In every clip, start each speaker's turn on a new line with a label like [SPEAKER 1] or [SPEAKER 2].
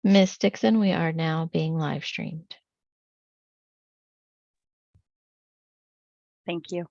[SPEAKER 1] Ms. Dixon, we are now being live streamed.
[SPEAKER 2] Thank you.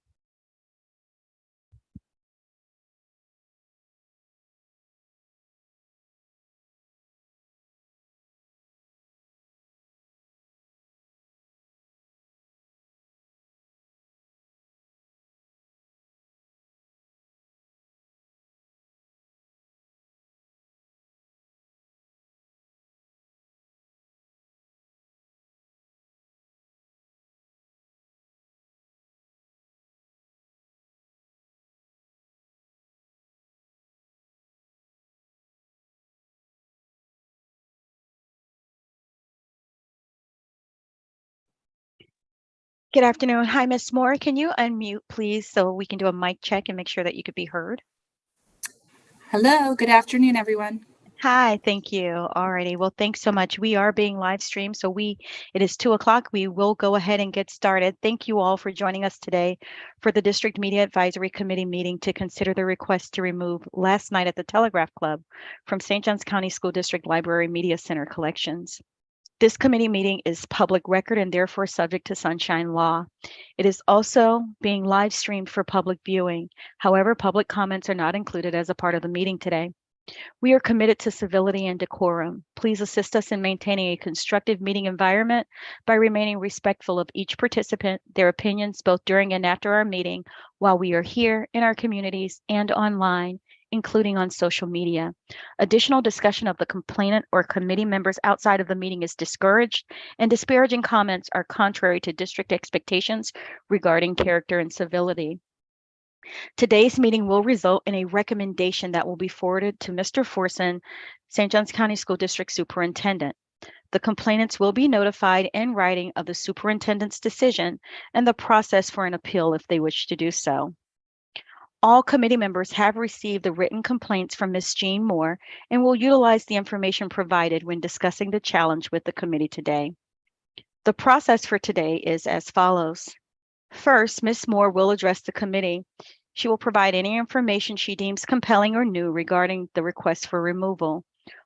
[SPEAKER 2] Good afternoon. Hi, Ms. Moore. Can you unmute, please, so we can do a mic check and make sure that you could be heard?
[SPEAKER 3] Hello, good afternoon, everyone.
[SPEAKER 2] Hi, thank you. Alrighty. Well, thanks so much. We are being live streamed, so it is 2:00. We will go ahead and get started. Thank you all for joining us today for the District Media Advisory Committee meeting to consider the request to remove Last Night at the Telegraph Club from St. Johns County School District Library Media Center collections. This committee meeting is public record and therefore subject to sunshine law. It is also being live streamed for public viewing. However, public comments are not included as a part of the meeting today. We are committed to civility and decorum. Please assist us in maintaining a constructive meeting environment by remaining respectful of each participant, their opinions both during and after our meeting while we are here in our communities and online, including on social media. Additional discussion of the complainant or committee members outside of the meeting is discouraged, and disparaging comments are contrary to district expectations regarding character and civility. Today's meeting will result in a recommendation that will be forwarded to Mr. Forson, St. Johns County School District Superintendent. The complainants will be notified in writing of the superintendent's decision and the process for an appeal if they wish to do so. All committee members have received the written complaints from Ms. Jean Moore and will utilize the information provided when discussing the challenge with the committee today. The process for today is as follows. First, Ms. Moore will address the committee. She will provide any information she deems compelling or new regarding the request for removal.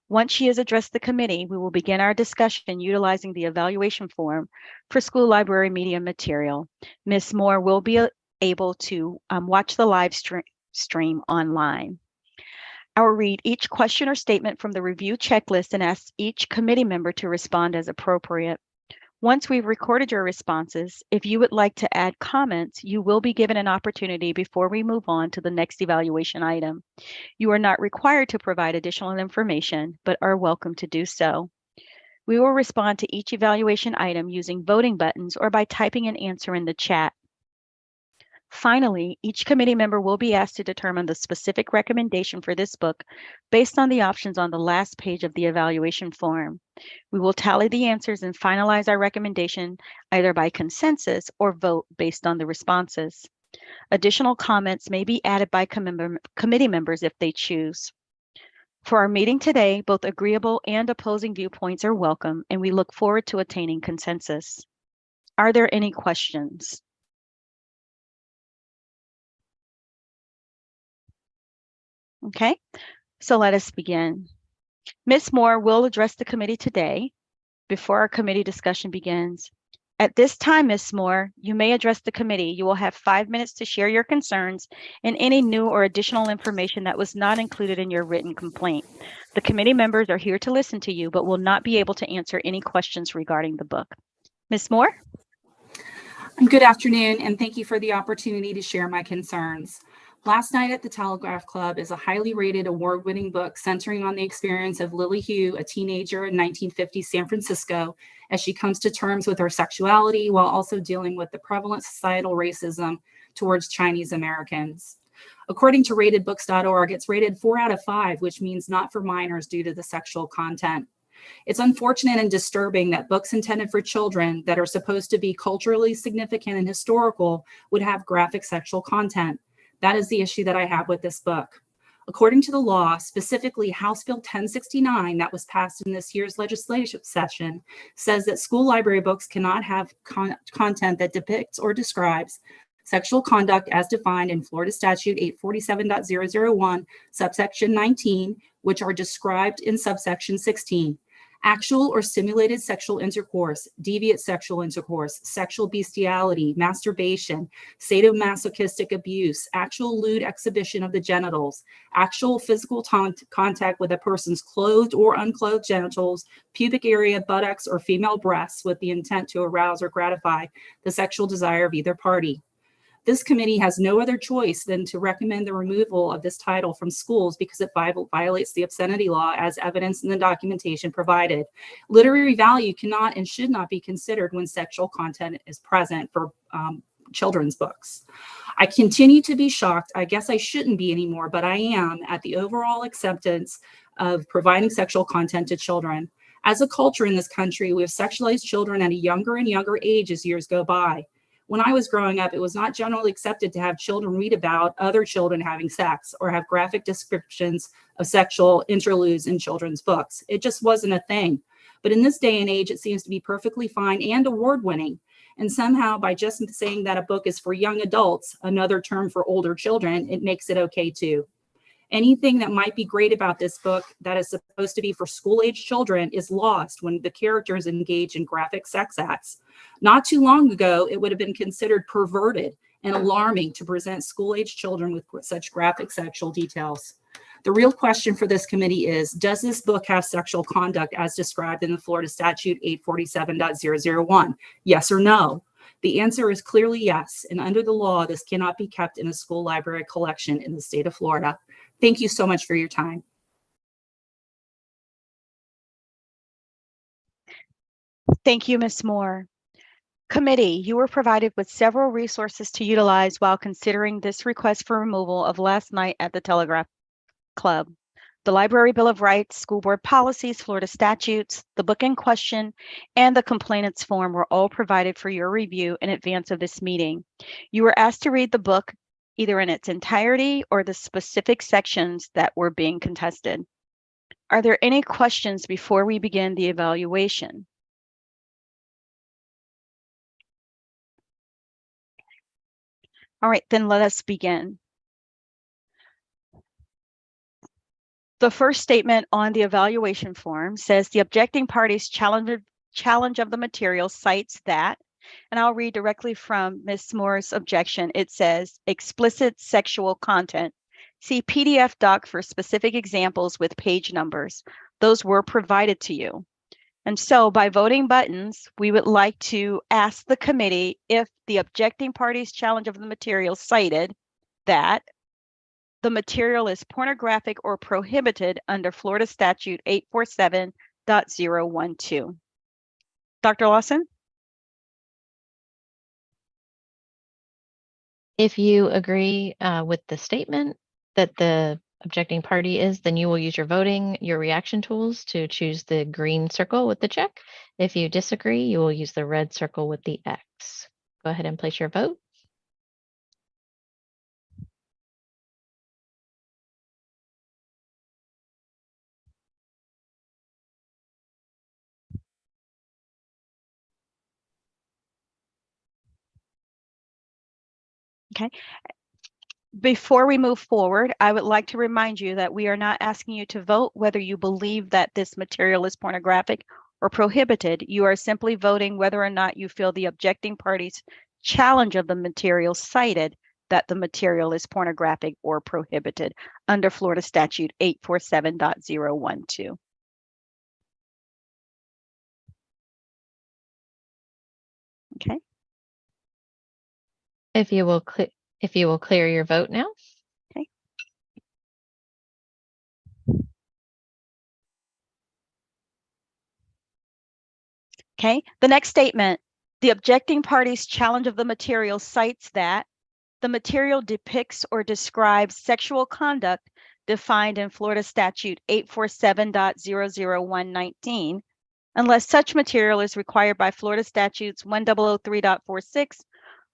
[SPEAKER 2] Once she has addressed the committee, we will begin our discussion utilizing the evaluation form for school library media material. Ms. Moore will be able to watch the live stream online. I will read each question or statement from the review checklist and ask each committee member to respond as appropriate. Once we've recorded your responses, if you would like to add comments, you will be given an opportunity before we move on to the next evaluation item. You are not required to provide additional information, but are welcome to do so. We will respond to each evaluation item using voting buttons or by typing an answer in the chat. Finally, each committee member will be asked to determine the specific recommendation for this book based on the options on the last page of the evaluation form. We will tally the answers and finalize our recommendation either by consensus or vote based on the responses. Additional comments may be added by committee members if they choose. For our meeting today, both agreeable and opposing viewpoints are welcome, and we look forward to attaining consensus. Are there any questions? Okay, so let us begin. Ms. Moore will address the committee today before our committee discussion begins. At this time, Ms. Moore, you may address the committee. You will have 5 minutes to share your concerns and any new or additional information that was not included in your written complaint. The committee members are here to listen to you, but will not be able to answer any questions regarding the book. Ms. Moore?
[SPEAKER 3] Good afternoon, and thank you for the opportunity to share my concerns. Last Night at the Telegraph Club is a highly rated award-winning book centering on the experience of Lily Hugh, a teenager in 1950 San Francisco, as she comes to terms with her sexuality while also dealing with the prevalent societal racism towards Chinese Americans. According to ratedbooks.org, it's rated 4 out of 5, which means not for minors due to the sexual content. It's unfortunate and disturbing that books intended for children that are supposed to be culturally significant and historical would have graphic sexual content. That is the issue that I have with this book. According to the law, specifically House Bill 1069 that was passed in this year's legislative session, says that school library books cannot have content that depicts or describes sexual conduct as defined in Florida Statute 847.001, subsection 19, which are described in subsection 16. Actual or simulated sexual intercourse, deviant sexual intercourse, sexual bestiality, masturbation, sadomasochistic abuse, actual lewd exhibition of the genitals, actual physical contact with a person's clothed or unclothed genitals, pubic area, buttocks, or female breasts with the intent to arouse or gratify the sexual desire of either party. This committee has no other choice than to recommend the removal of this title from schools because it violates the obscenity law as evidenced in the documentation provided. Literary value cannot and should not be considered when sexual content is present for children's books. I continue to be shocked. I guess I shouldn't be anymore, but I am at the overall acceptance of providing sexual content to children. As a culture in this country, we have sexualized children at a younger and younger age as years go by. When I was growing up, it was not generally accepted to have children read about other children having sex or have graphic descriptions of sexual interludes in children's books. It just wasn't a thing. But in this day and age, it seems to be perfectly fine and award-winning. And somehow, by just saying that a book is for young adults, another term for older children, it makes it okay too. Anything that might be great about this book that is supposed to be for school-age children is lost when the characters engage in graphic sex acts. Not too long ago, it would have been considered perverted and alarming to present school-age children with such graphic sexual details. The real question for this committee is, does this book have sexual conduct as described in the Florida Statute 847.001? Yes or no? The answer is clearly yes, and under the law, this cannot be kept in a school library collection in the state of Florida. Thank you so much for your time.
[SPEAKER 2] Thank you, Ms. Moore. Committee, you were provided with several resources to utilize while considering this request for removal of last night at the Telegraph Club. The Library Bill of Rights, School Board Policies, Florida statutes, the book in question, and the complainants form were all provided for your review in advance of this meeting. You were asked to read the book either in its entirety or the specific sections that were being contested. Are there any questions before we begin the evaluation? All right, then let us begin. The first statement on the evaluation form says the objecting party's challenge of the material cites that, and I'll read directly from Ms. Moore's objection. It says explicit sexual content. See PDF doc for specific examples with page numbers. Those were provided to you. And so by voting buttons, we would like to ask the committee if the objecting party's challenge of the material cited that the material is pornographic or prohibited under Florida Statute 847.012. Dr. Lawson?
[SPEAKER 1] If you agree with the statement that the objecting party is, then you will use your reaction tools to choose the green circle with the check. If you disagree, you will use the red circle with the X. Go ahead and place your vote.
[SPEAKER 2] Okay. Before we move forward, I would like to remind you that we are not asking you to vote whether you believe that this material is pornographic or prohibited. You are simply voting whether or not you feel the objecting party's challenge of the material cited that the material is pornographic or prohibited under Florida Statute 847.012. Okay.
[SPEAKER 1] If you will clear your vote now.
[SPEAKER 2] Okay. Okay. The next statement, the objecting party's challenge of the material cites that the material depicts or describes sexual conduct defined in Florida Statute 847.00119, unless such material is required by Florida Statutes 1003.46,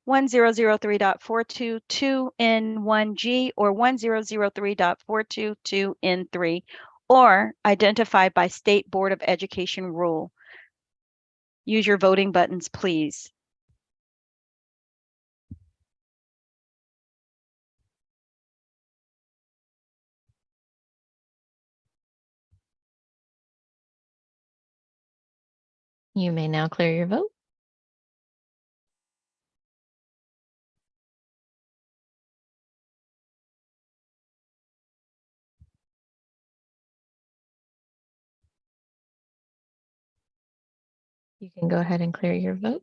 [SPEAKER 2] 1003.422 N1G, or 1003.422 N3, or identified by State Board of Education rule. Use your voting buttons, please.
[SPEAKER 1] You may now clear your vote. You can go ahead and clear your vote.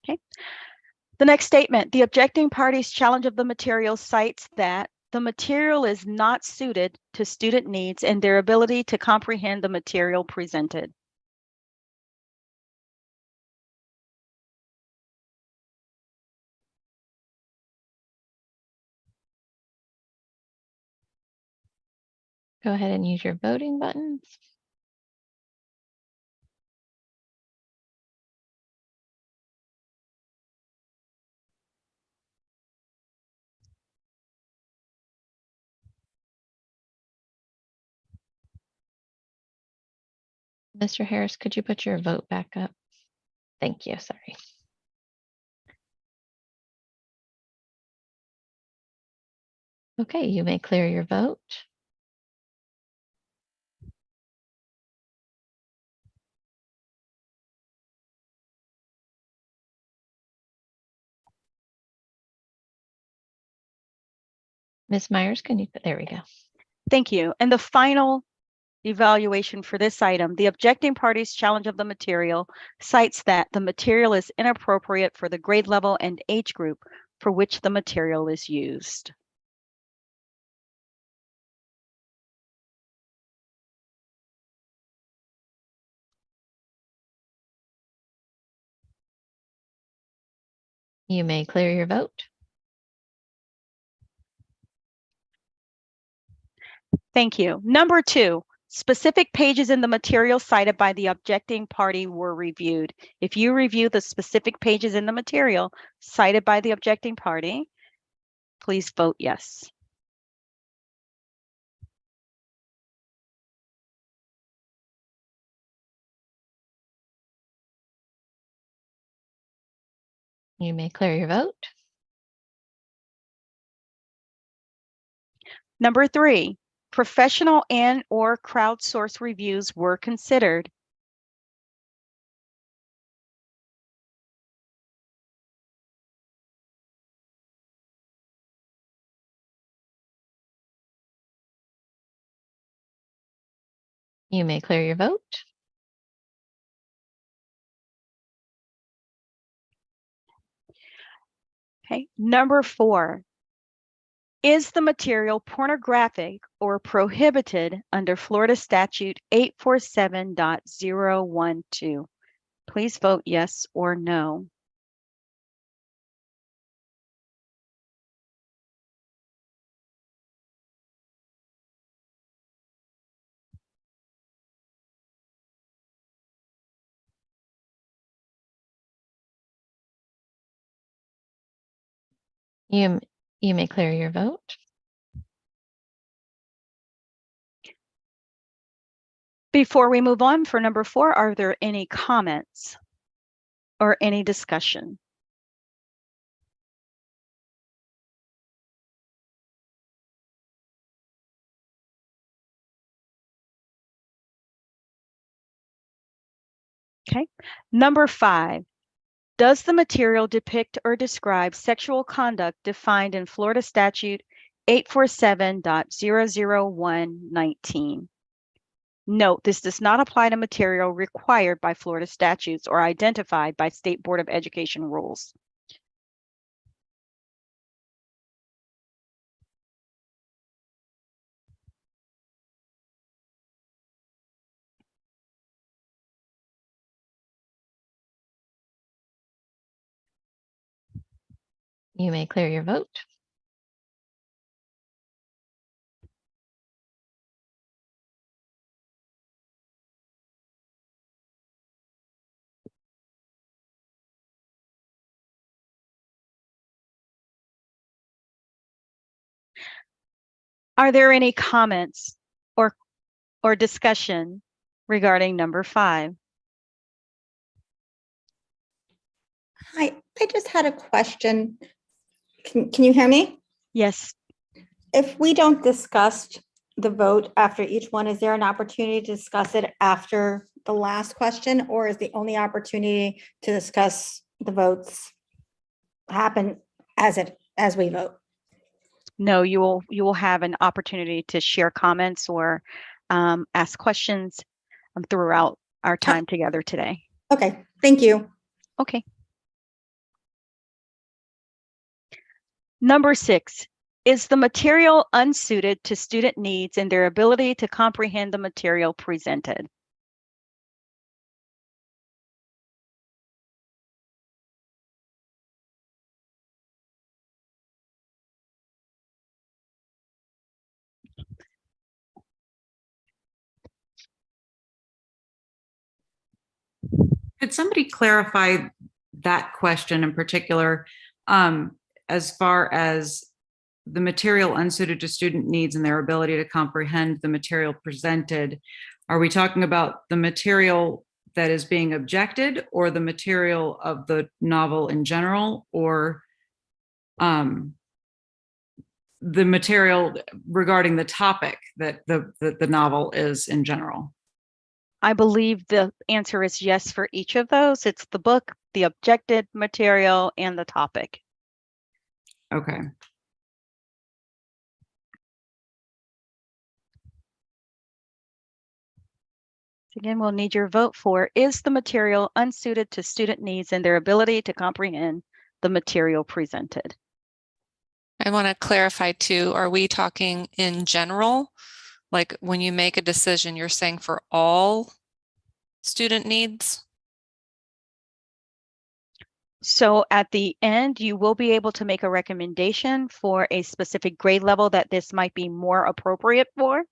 [SPEAKER 2] Okay. The next statement, the objecting party's challenge of the material cites that the material is not suited to student needs and their ability to comprehend the material presented.
[SPEAKER 1] Go ahead and use your voting buttons. Mr. Harris, could you put your vote back up? Thank you. Sorry. Okay, you may clear your vote. Ms. Myers, can you, there we go.
[SPEAKER 2] Thank you. And the final evaluation for this item, the objecting party's challenge of the material cites that the material is inappropriate for the grade level and age group for which the material is used.
[SPEAKER 1] You may clear your vote.
[SPEAKER 2] Thank you. Number 2, specific pages in the material cited by the objecting party were reviewed. If you review the specific pages in the material cited by the objecting party, please vote yes.
[SPEAKER 1] You may clear your vote.
[SPEAKER 2] Number 3, professional and or crowdsource reviews were considered.
[SPEAKER 1] You may clear your vote.
[SPEAKER 2] Okay. Number 4, is the material pornographic or prohibited under Florida Statute 847.012? Please vote yes or no.
[SPEAKER 1] You may clear your vote.
[SPEAKER 2] Before we move on for number 4, are there any comments or any discussion? Okay. Number 5, does the material depict or describe sexual conduct defined in Florida Statute 847.00119? Note, this does not apply to material required by Florida statutes or identified by State Board of Education rules.
[SPEAKER 1] You may clear your vote.
[SPEAKER 2] Are there any comments or discussion regarding number 5?
[SPEAKER 4] Hi, I just had a question. Can you hear me?
[SPEAKER 2] Yes.
[SPEAKER 4] If we don't discuss the vote after each one? Is there an opportunity to discuss it after the last question, or is the only opportunity to discuss the votes happen as we vote?
[SPEAKER 2] No, you will have an opportunity to share comments or ask questions throughout our time together today.
[SPEAKER 4] Okay, thank you.
[SPEAKER 2] Okay. Number 6, is the material unsuited to student needs and their ability to comprehend the material presented?
[SPEAKER 5] Could somebody clarify that question in particular, as far as the material unsuited to student needs and their ability to comprehend the material presented? Are we talking about the material that is being objected, or the material of the novel in general, or the material regarding the topic that the novel is in general?
[SPEAKER 2] I believe the answer is yes for each of those. It's the book, the objected material, and the topic.
[SPEAKER 5] Okay.
[SPEAKER 2] Again, we'll need your vote for, is the material unsuited to student needs and their ability to comprehend the material presented?
[SPEAKER 6] I want to clarify too, are we talking in general? Like when you make a decision, you're saying for all student needs?
[SPEAKER 2] So at the end, you will be able to make a recommendation for a specific grade level that this might be more appropriate for.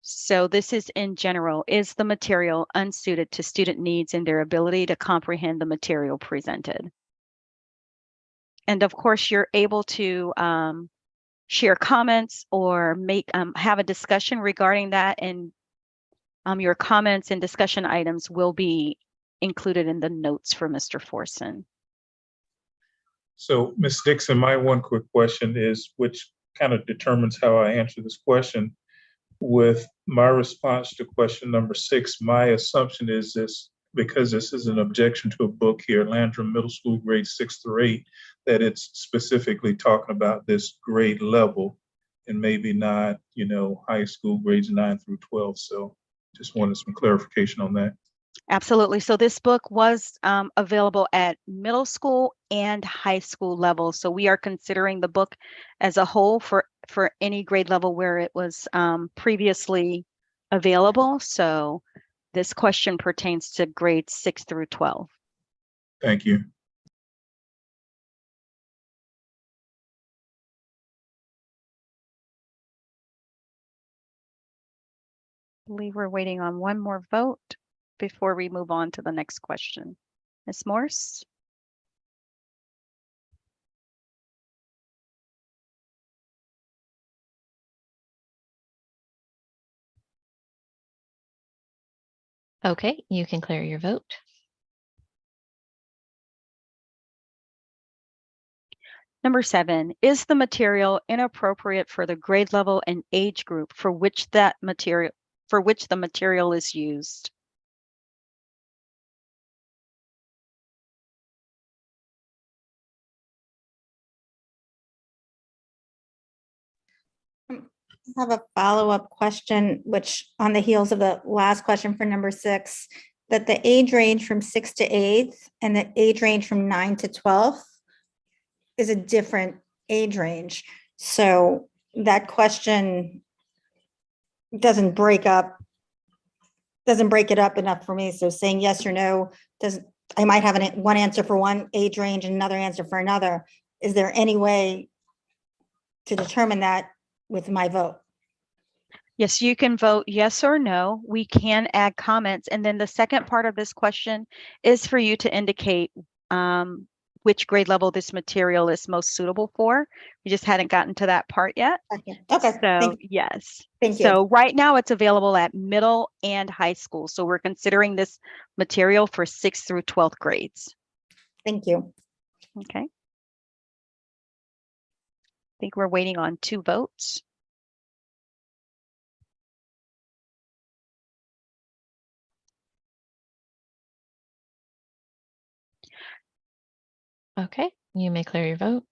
[SPEAKER 2] So this is in general, is the material unsuited to student needs and their ability to comprehend the material presented? And of course, you're able to share comments or have a discussion regarding that, and your comments and discussion items will be included in the notes for Mr. Forson.
[SPEAKER 7] So, Ms. Dixon, my one quick question is, which kind of determines how I answer this question. With my response to question number 6, my assumption is this, because this is an objection to a book here, Landrum Middle School grades 6 through 8, that it's specifically talking about this grade level and maybe not, high school grades 9 through 12. So just wanted some clarification on that.
[SPEAKER 2] Absolutely. So this book was available at middle school and high school level. So we are considering the book as a whole for any grade level where it was previously available. So this question pertains to grades 6 through 12.
[SPEAKER 7] Thank you.
[SPEAKER 2] I believe we're waiting on one more vote before we move on to the next question. Ms. Morse?
[SPEAKER 1] Okay, you can clear your vote.
[SPEAKER 2] Number 7, is the material inappropriate for the grade level and age group for which the material is used?
[SPEAKER 4] I have a follow-up question, which on the heels of the last question for number 6, that the age range from 6 to 8 and the age range from 9 to 12 is a different age range. So that question doesn't break it up enough for me. So saying yes or no doesn't, I might have one answer for one age range and another answer for another. Is there any way to determine that with my vote?
[SPEAKER 2] Yes, you can vote yes or no. We can add comments. And then the second part of this question is for you to indicate which grade level this material is most suitable for. We just hadn't gotten to that part yet.
[SPEAKER 4] Okay.
[SPEAKER 2] So yes.
[SPEAKER 4] Thank you.
[SPEAKER 2] So right now it's available at middle and high school. So we're considering this material for 6th through 12th grades.
[SPEAKER 4] Thank you.
[SPEAKER 2] Okay. I think we're waiting on 2 votes.
[SPEAKER 1] Okay, you may clear your vote.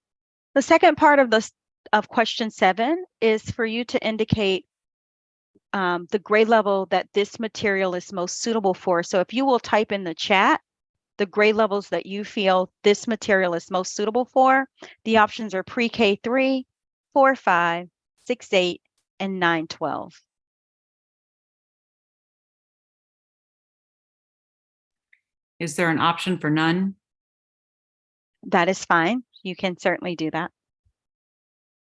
[SPEAKER 2] The second part of question 7 is for you to indicate the grade level that this material is most suitable for. So if you will type in the chat the grade levels that you feel this material is most suitable for, the options are pre-K 3, 4, 5, 6, 8, and 9, 12.
[SPEAKER 5] Is there an option for none?
[SPEAKER 2] That is fine. You can certainly do that.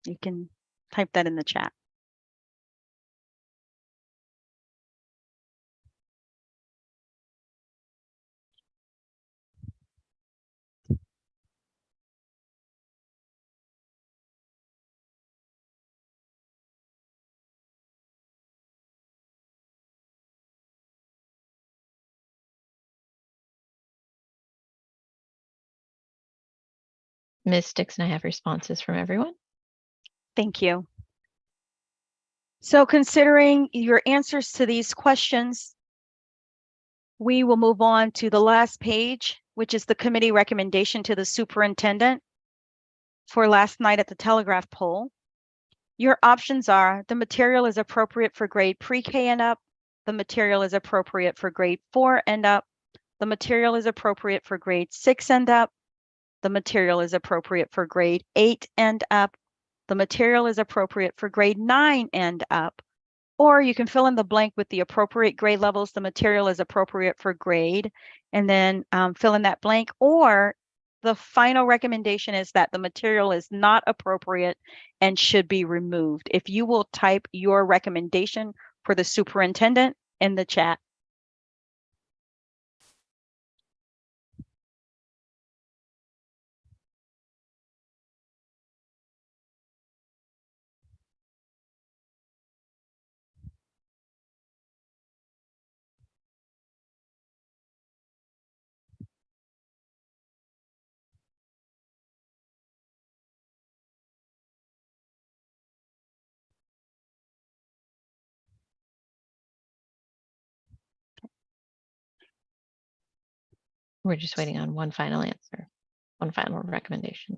[SPEAKER 2] You can type that in the chat.
[SPEAKER 1] Ms. Dixon, I have responses from everyone.
[SPEAKER 2] Thank you. So considering your answers to these questions, we will move on to the last page, which is the committee recommendation to the superintendent for last night at the Telegraph poll. Your options are the material is appropriate for grade pre-K and up. The material is appropriate for grade 4 and up. The material is appropriate for grade 6 and up. The material is appropriate for grade 8 and up. The material is appropriate for grade 9 and up. Or you can fill in the blank with the appropriate grade levels. The material is appropriate for grade, and then fill in that blank. Or the final recommendation is that the material is not appropriate and should be removed. If you will type your recommendation for the superintendent in the chat.
[SPEAKER 1] We're just waiting on one final answer, one final recommendation.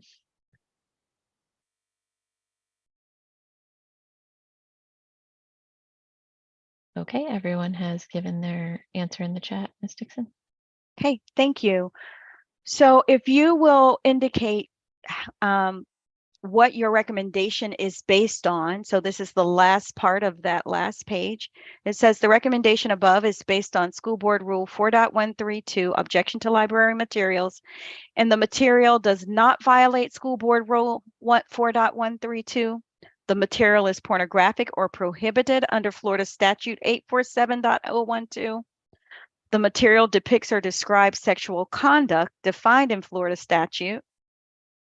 [SPEAKER 1] Okay, everyone has given their answer in the chat, Ms. Dixon.
[SPEAKER 2] Okay, thank you. So if you will indicate what your recommendation is based on. So this is the last part of that last page. It says the recommendation above is based on School Board Rule 4.132, objection to library materials, and the material does not violate School Board Rule 4.132. The material is pornographic or prohibited under Florida Statute 847.012. The material depicts or describes sexual conduct defined in Florida statute.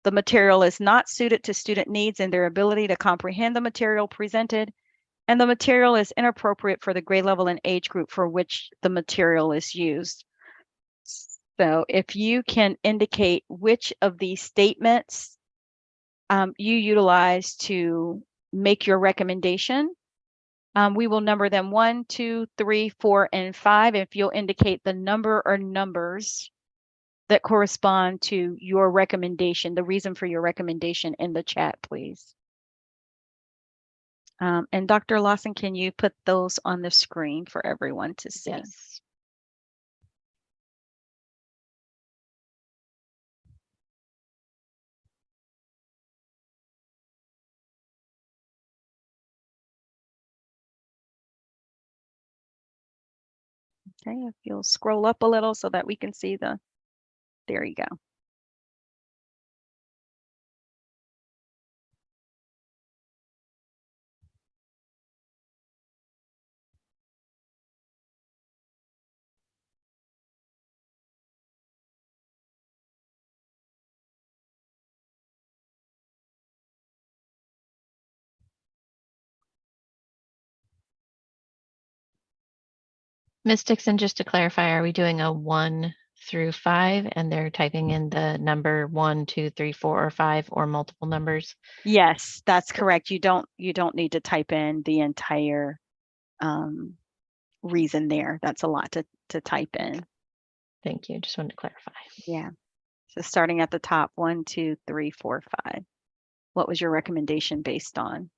[SPEAKER 2] The material is not suited to student needs and their ability to comprehend the material presented, and the material is inappropriate for the grade level and age group for which the material is used. So if you can indicate which of these statements you utilize to make your recommendation, we will number them 1, 2, 3, 4, and 5. If you'll indicate the number or numbers that correspond to your recommendation, the reason for your recommendation in the chat, please. And Dr. Lawson, can you put those on the screen for everyone to see?
[SPEAKER 1] Yes.
[SPEAKER 2] Okay, if you'll scroll up a little so that we can see there you go.
[SPEAKER 1] Ms. Dixon, just to clarify, are we doing a 1 through 5 and they're typing in the number 1, 2, 3, 4, or 5 or multiple numbers?
[SPEAKER 2] Yes, that's correct. You don't need to type in the entire reason there. That's a lot to type in.
[SPEAKER 1] Thank you. Just wanted to clarify.
[SPEAKER 2] Yeah. So starting at the top, 1, 2, 3, 4, 5. What was your recommendation based on?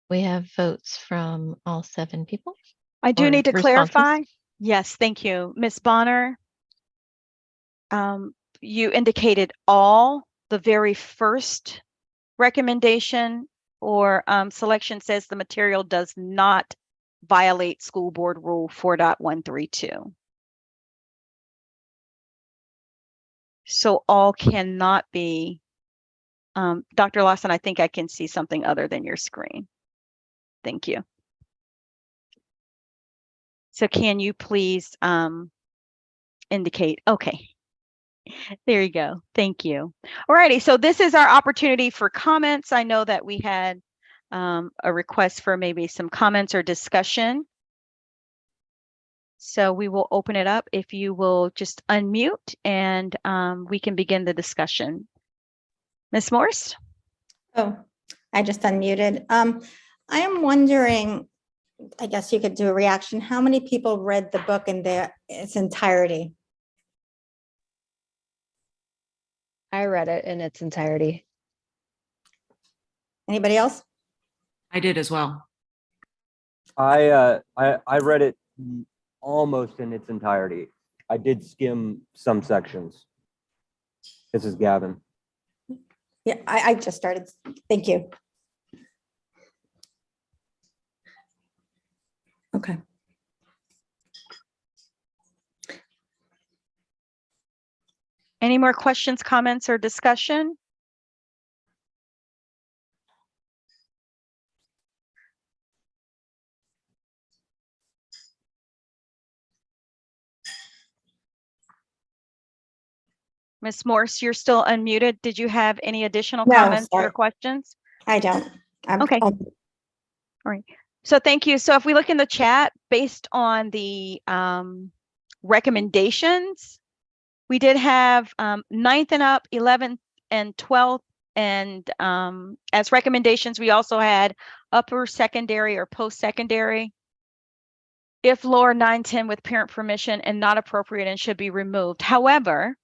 [SPEAKER 1] We have votes from all 7 people.
[SPEAKER 2] I do
[SPEAKER 1] Or
[SPEAKER 2] need to
[SPEAKER 1] responses.
[SPEAKER 2] clarify. Yes, thank you. Ms. Bonner, you indicated all, the very first recommendation or selection says the material does not violate School Board Rule 4.132. So all cannot be, Dr. Lawson, I think I can see something other than your screen. Thank you. So can you please indicate? Okay. There you go. Thank you. Alrighty, so this is our opportunity for comments. I know that we had a request for maybe some comments or discussion. So we will open it up if you will just unmute and we can begin the discussion. Ms. Morse?
[SPEAKER 4] Oh, I just unmuted. I am wondering, I guess you could do a reaction. How many people read the book in its entirety?
[SPEAKER 8] I read it in its entirety.
[SPEAKER 4] Anybody else?
[SPEAKER 5] I did as well.
[SPEAKER 9] I read it almost in its entirety. I did skim some sections. This is Gavin.
[SPEAKER 4] Yeah, I just started. Thank you. Okay.
[SPEAKER 2] Any more questions, comments, or discussion? Ms. Morse, you're still unmuted. Did you have any additional
[SPEAKER 4] No,
[SPEAKER 2] comments or
[SPEAKER 4] sorry.
[SPEAKER 2] questions?
[SPEAKER 4] I don't.
[SPEAKER 2] Okay. All right. So thank you. So if we look in the chat, based on the recommendations, we did have 9th and up, 11th and 12th. And as recommendations, we also had upper secondary or post-secondary. If lower 9, 10 with parent permission and not appropriate and should be removed. However,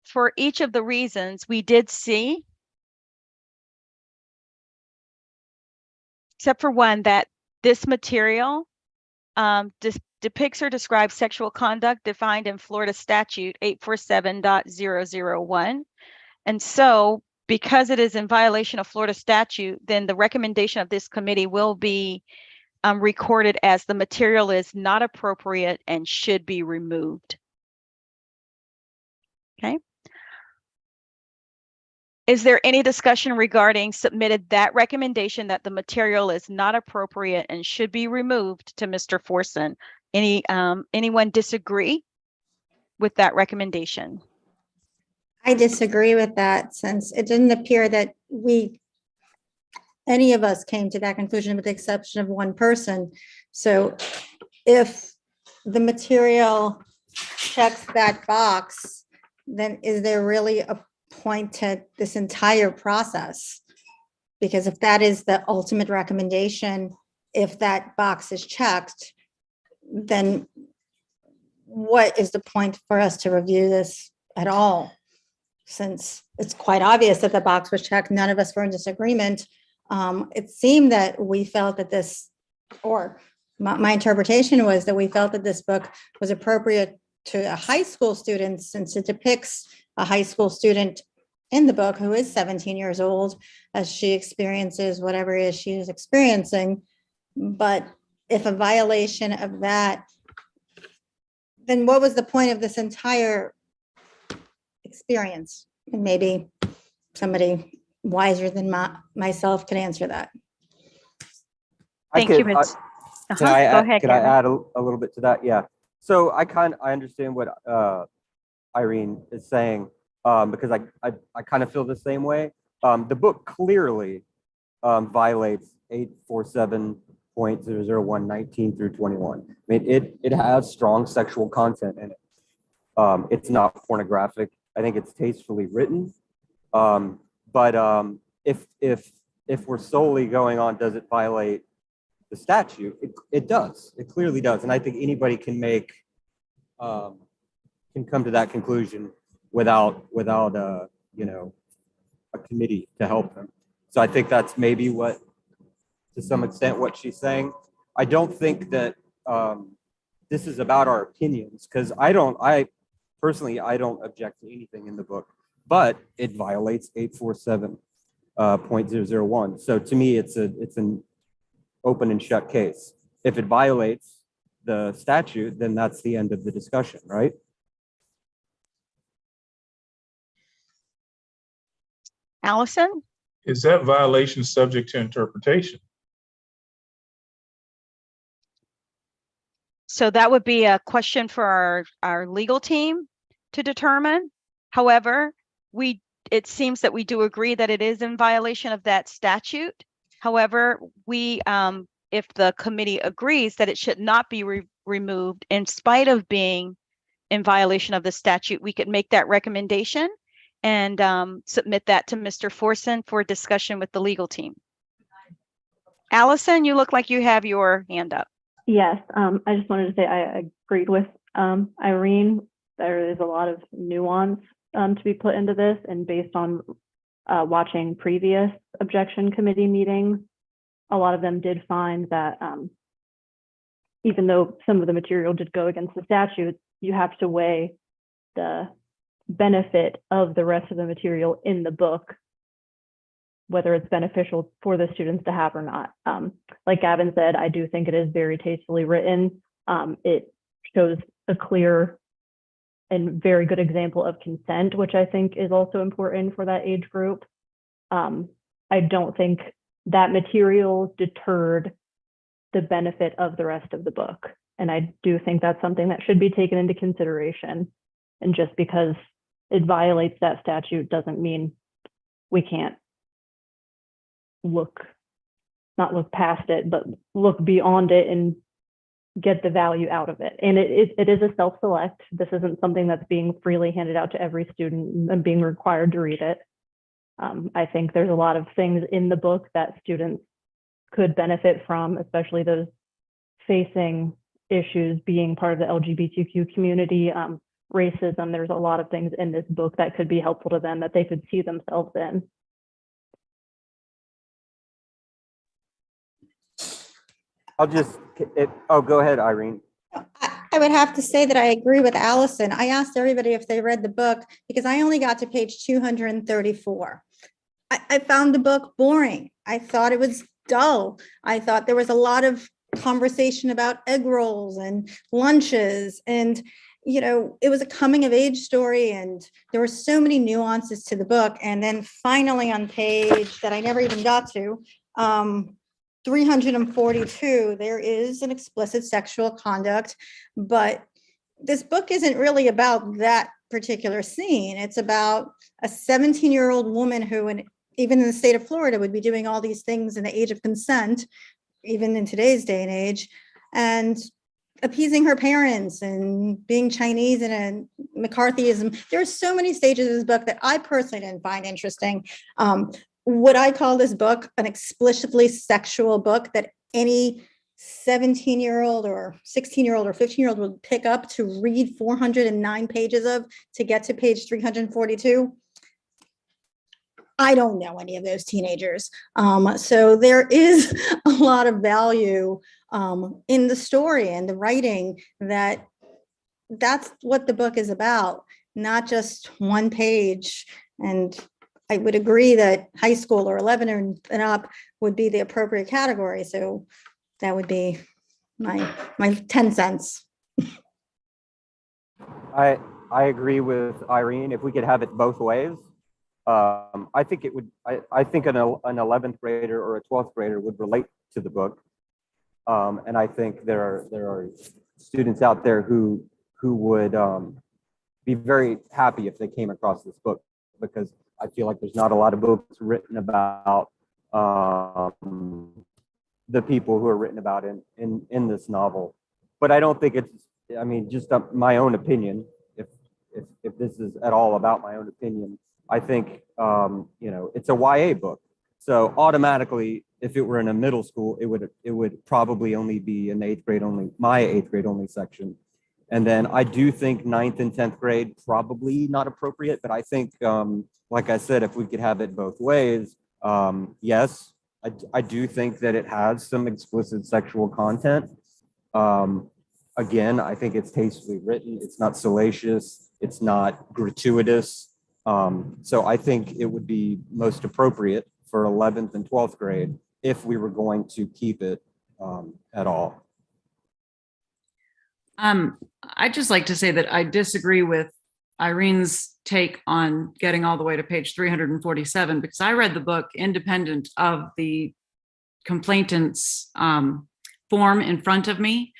[SPEAKER 2] for each of the reasons, we did see, except for one, that this material depicts or describes sexual conduct defined in Florida Statute 847.001. And so, because it is in violation of Florida statute, then the recommendation of this committee will be recorded as the material is not appropriate and should be removed. Okay. Is there any discussion regarding submitted that recommendation that the material is not appropriate and should be removed to Mr. Forson? Anyone disagree with that recommendation?
[SPEAKER 4] I disagree with that, since it didn't appear that any of us came to that conclusion with the exception of one person. So if the material checks that box, then is there really a point to this entire process? Because if that is the ultimate recommendation, if that box is checked, then what is the point for us to review this at all? Since it's quite obvious that the box was checked, none of us were in disagreement. It seemed that we felt that this, or my interpretation was that we felt that this book was appropriate to a high school student, since it depicts a high school student in the book who is 17 years old as she experiences whatever it is she is experiencing. But if a violation of that, then what was the point of this entire experience? And maybe somebody wiser than myself can answer that.
[SPEAKER 2] Thank you, Ms.
[SPEAKER 9] Can I
[SPEAKER 2] Go ahead,
[SPEAKER 9] can I
[SPEAKER 2] Gavin.
[SPEAKER 9] add a little bit to that? Yeah. So I understand what Irene is saying, because I kind of feel the same way. The book clearly violates 847 .001 19 through 21. I mean, it has strong sexual content in it. It's not pornographic. I think it's tastefully written. But if we're solely going on, does it violate the statute? It does. It clearly does. And I think anybody can come to that conclusion without a committee to help them. So I think that's maybe what, to some extent, what she's saying. I don't think that this is about our opinions, because I personally don't object to anything in the book, but it violates 847.001. So to me, it's an open and shut case. If it violates the statute, then that's the end of the discussion, right?
[SPEAKER 2] Allison?
[SPEAKER 7] Is that violation subject to interpretation?
[SPEAKER 2] So that would be a question for our legal team to determine. However, it seems that we do agree that it is in violation of that statute. However, if the committee agrees that it should not be removed in spite of being in violation of the statute, we could make that recommendation and submit that to Mr. Forson for discussion with the legal team. Allison, you look like you have your hand up.
[SPEAKER 10] Yes, I just wanted to say I agreed with Irene. There is a lot of nuance to be put into this, and based on watching previous objection committee meetings, a lot of them did find that even though some of the material did go against the statute, you have to weigh the benefit of the rest of the material in the book, whether it's beneficial for the students to have or not. Like Gavin said, I do think it is very tastefully written. It shows a clear and very good example of consent, which I think is also important for that age group. I don't think that material deterred the benefit of the rest of the book. And I do think that's something that should be taken into consideration. And just because it violates that statute doesn't mean we can't not look past it, but look beyond it and get the value out of it. And it is a self-select. This isn't something that's being freely handed out to every student and being required to read it. I think there's a lot of things in the book that students could benefit from, especially those facing issues being part of the LGBTQ community, racism. There's a lot of things in this book that could be helpful to them that they could see themselves in.
[SPEAKER 9] Go ahead, Irene.
[SPEAKER 4] I would have to say that I agree with Allison. I asked everybody if they read the book because I only got to page 234. I found the book boring. I thought it was dull. I thought there was a lot of conversation about egg rolls and lunches, and it was a coming of age story, and there were so many nuances to the book. And then finally on page that I never even got to, 342, there is an explicit sexual conduct, but this book isn't really about that particular scene. It's about a 17-year-old woman who, even in the state of Florida, would be doing all these things in the age of consent, even in today's day and age, and appeasing her parents and being Chinese and a McCarthyism. There are so many stages of this book that I personally didn't find interesting. Would I call this book an explicitly sexual book that any 17-year-old or 16-year-old or 15-year-old would pick up to read 409 pages of to get to page 342? I don't know any of those teenagers. So there is a lot of value in the story and the writing that's what the book is about, not just one page. And I would agree that high school or 11 and up would be the appropriate category. So that would be my 10 cents.
[SPEAKER 9] I agree with Irene. If we could have it both ways, I think it would. I think an 11th grader or a 12th grader would relate to the book, and I think there are students out there who would be very happy if they came across this book, because I feel like there's not a lot of books written about the people who are written about in this novel. But I don't think it's, I mean, just my own opinion, if this is at all about my own opinion, I think, you know, it's a YA book. So automatically, if it were in a middle school, it would probably only be an 8th grade only, my 8th grade only section. And then I do think 9th and 10th grade, probably not appropriate, but I think, like I said, if we could have it both ways, yes, I do think that it has some explicit sexual content. Again, I think it's tastefully written. It's not salacious. It's not gratuitous. So I think it would be most appropriate for 11th and 12th grade if we were going to keep it at all.
[SPEAKER 5] I'd just like to say that I disagree with Irene's take on getting all the way to page 347, because I read the book independent of the complainant's form in front of me.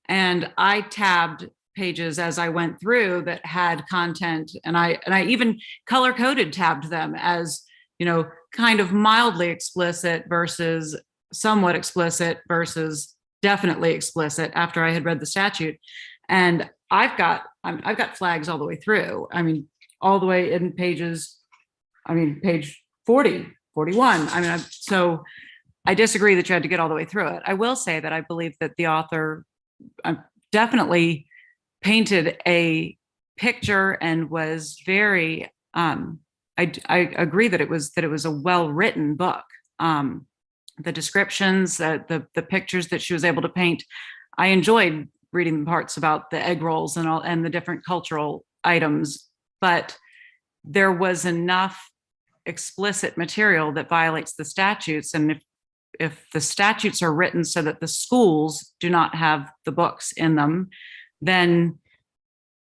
[SPEAKER 5] And I tabbed pages as I went through that had content, and I even color-coded tabbed them as, you know, kind of mildly explicit versus somewhat explicit versus definitely explicit after I had read the statute. And I've got flags all the way through. I mean, all the way in pages, I mean, page 40, 41. I mean, so I disagree that you had to get all the way through it. I will say that I believe that the author definitely painted a picture and was very, I agree that it was a well-written book. The descriptions, the pictures that she was able to paint, I enjoyed reading the parts about the egg rolls and all, and the different cultural items, but there was enough explicit material that violates the statutes. And if the statutes are written so that the schools do not have the books in them, then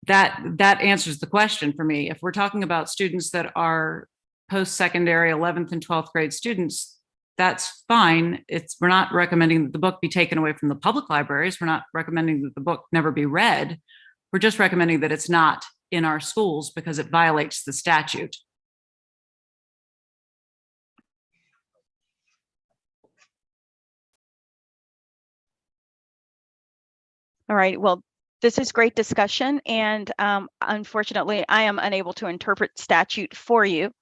[SPEAKER 5] that answers the question for me. If we're talking about students that are post-secondary 11th and 12th grade students, that's fine. We're not recommending that the book be taken away from the public libraries. We're not recommending that the book never be read. We're just recommending that it's not in our schools because it violates the statute.
[SPEAKER 2] All right, well, this is great discussion, and unfortunately, I am unable to interpret statute for you.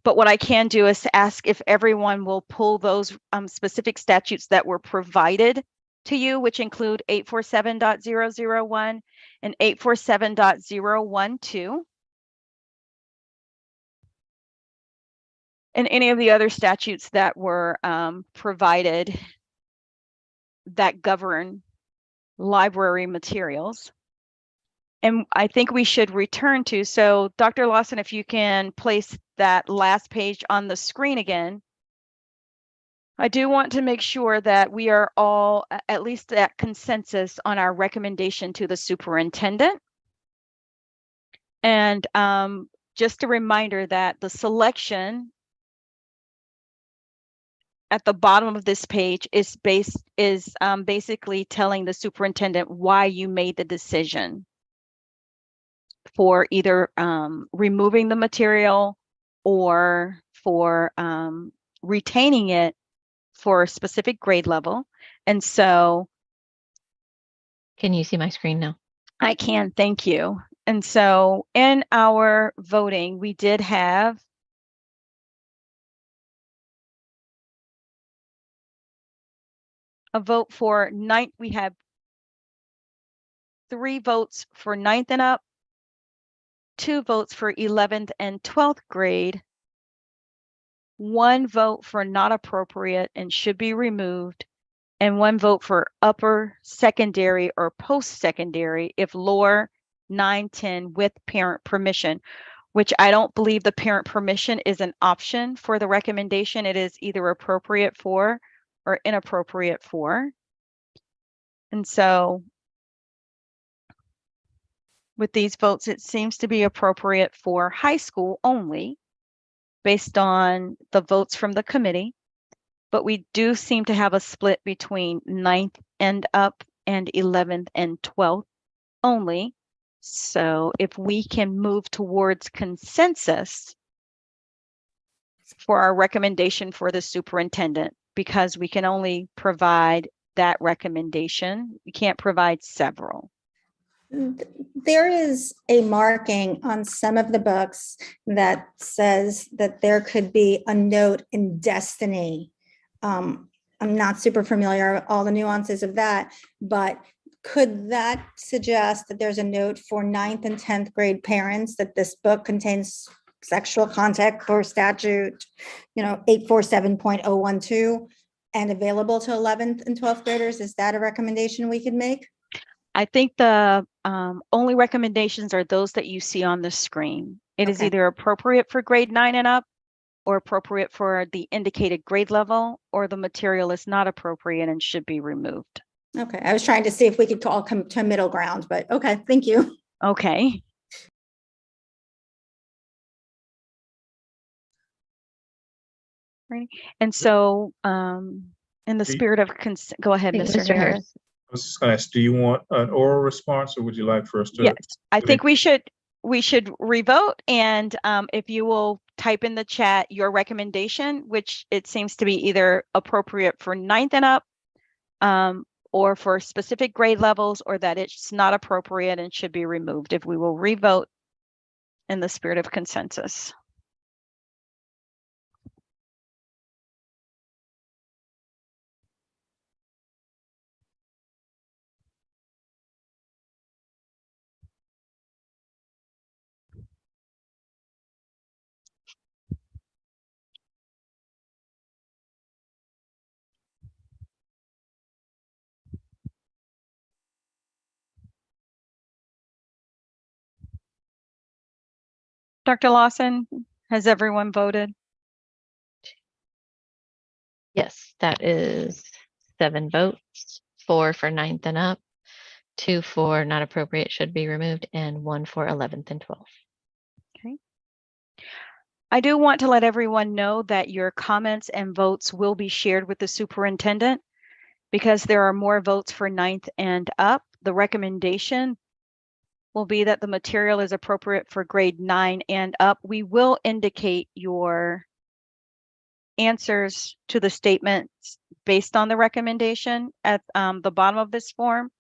[SPEAKER 2] But what I can do is ask if everyone will pull those specific statutes that were provided to you, which include 847.001 and 847.012. And any of the other statutes that were provided that govern library materials. And I think we should return to, so Dr. Lawson, if you can place that last page on the screen again. I do want to make sure that we are all at least at consensus on our recommendation to the superintendent. And just a reminder that the selection at the bottom of this page is basically telling the superintendent why you made the decision for either removing the material or for retaining it for a specific grade level. And so,
[SPEAKER 1] Can you see my screen now?
[SPEAKER 2] I can, thank you. And so in our voting, we did have a vote for 9th. We have 3 votes for 9th and up, 2 votes for 11th and 12th grade, 1 vote for not appropriate and should be removed, and 1 vote for upper secondary or post-secondary if lower 9-10 with parent permission, which I don't believe the parent permission is an option for the recommendation. It is either appropriate for or inappropriate for. And so with these votes, it seems to be appropriate for high school only based on the votes from the committee. But we do seem to have a split between 9th and up and 11th and 12th only. So if we can move towards consensus for our recommendation for the superintendent, because we can only provide that recommendation. We can't provide several.
[SPEAKER 4] There is a marking on some of the books that says that there could be a note in destiny. I'm not super familiar with all the nuances of that, but could that suggest that there's a note for 9th and 10th grade parents that this book contains sexual content for statute, 847.012 and available to 11th and 12th graders? Is that a recommendation we could make?
[SPEAKER 2] I think the only recommendations are those that you see on the screen. It is
[SPEAKER 4] Okay.
[SPEAKER 2] either appropriate for grade 9 and up, or appropriate for the indicated grade level, or the material is not appropriate and should be removed.
[SPEAKER 4] Okay, I was trying to see if we could all come to a middle ground, but okay, thank you.
[SPEAKER 2] Okay. Right. And so, in the spirit of go ahead,
[SPEAKER 1] Hey,
[SPEAKER 2] Mr. Harris.
[SPEAKER 7] I was just going to ask, do you want an oral response, or would you like for us to?
[SPEAKER 2] Yes, I think we should revote, and if you will type in the chat your recommendation, which it seems to be either appropriate for 9th and up, or for specific grade levels, or that it's not appropriate and should be removed. If we will revote in the spirit of consensus. Dr. Lawson, has everyone voted?
[SPEAKER 1] Yes, that is 7 votes, 4 for 9th and up, 2 for not appropriate, should be removed, and 1 for 11th and 12th.
[SPEAKER 2] Okay. I do want to let everyone know that your comments and votes will be shared with the superintendent, because there are more votes for 9th and up. The recommendation will be that the material is appropriate for grade 9 and up. We will indicate your answers to the statements based on the recommendation at the bottom of this form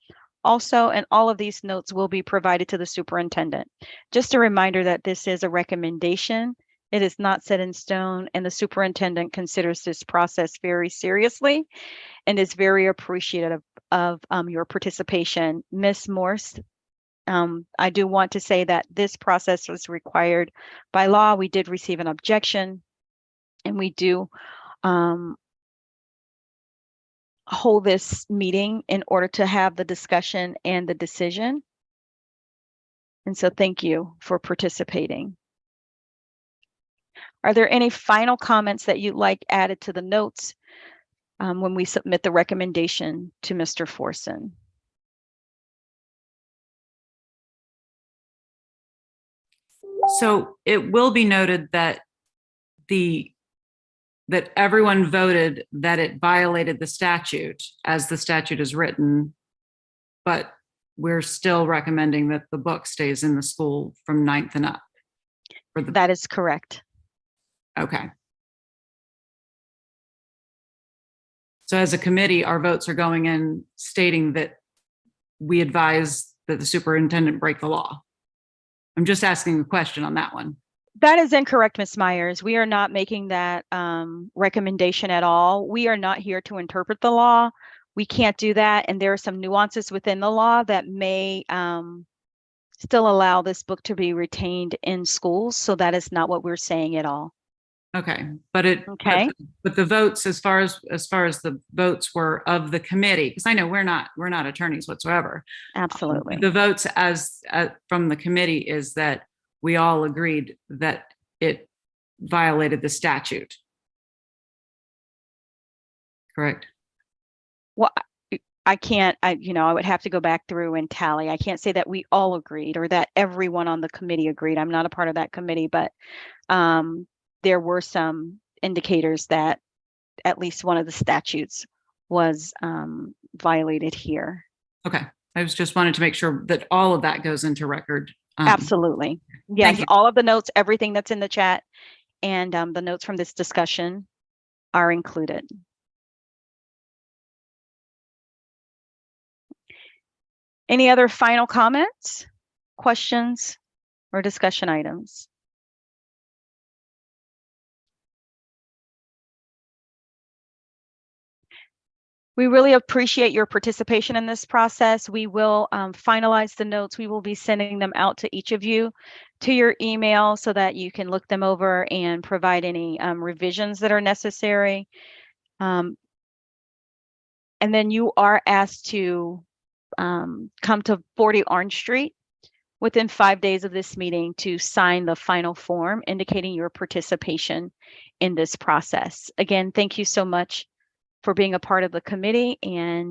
[SPEAKER 2] also, and all of these notes will be provided to the superintendent. Just a reminder that this is a recommendation. It is not set in stone, and the superintendent considers this process very seriously and is very appreciative of your participation. Ms. Morse, I do want to say that this process was required by law. We did receive an objection, and we do hold this meeting in order to have the discussion and the decision. And so thank you for participating. Are there any final comments that you'd like added to the notes when we submit the recommendation to Mr. Forson?
[SPEAKER 5] So it will be noted that that everyone voted that it violated the statute as the statute is written, but we're still recommending that the book stays in the school from 9th and up.
[SPEAKER 2] That is correct.
[SPEAKER 5] Okay. So as a committee, our votes are going in stating that we advise that the superintendent break the law. I'm just asking a question on that one.
[SPEAKER 2] That is incorrect, Ms. Myers. We are not making that recommendation at all. We are not here to interpret the law. We can't do that. And there are some nuances within the law that may still allow this book to be retained in schools. So that is not what we're saying at all.
[SPEAKER 5] Okay, but
[SPEAKER 2] okay.
[SPEAKER 5] But the votes, as far as the votes were of the committee, because I know we're not attorneys whatsoever.
[SPEAKER 2] Absolutely.
[SPEAKER 5] The votes from the committee is that we all agreed that it violated the statute. Correct.
[SPEAKER 2] Well, I can't, I would have to go back through and tally. I can't say that we all agreed or that everyone on the committee agreed. I'm not a part of that committee, but there were some indicators that at least one of the statutes was violated here.
[SPEAKER 5] Okay. I was just wanted to make sure that all of that goes into record.
[SPEAKER 2] Absolutely. Yes, all of the notes, everything that's in the chat and the notes from this discussion are included. Any other final comments, questions, or discussion items? We really appreciate your participation in this process. We will finalize the notes. We will be sending them out to each of you to your email so that you can look them over and provide any revisions that are necessary. And then you are asked to come to 40 Orange Street within 5 days of this meeting to sign the final form indicating your participation in this process. Again, thank you so much for being a part of the committee, and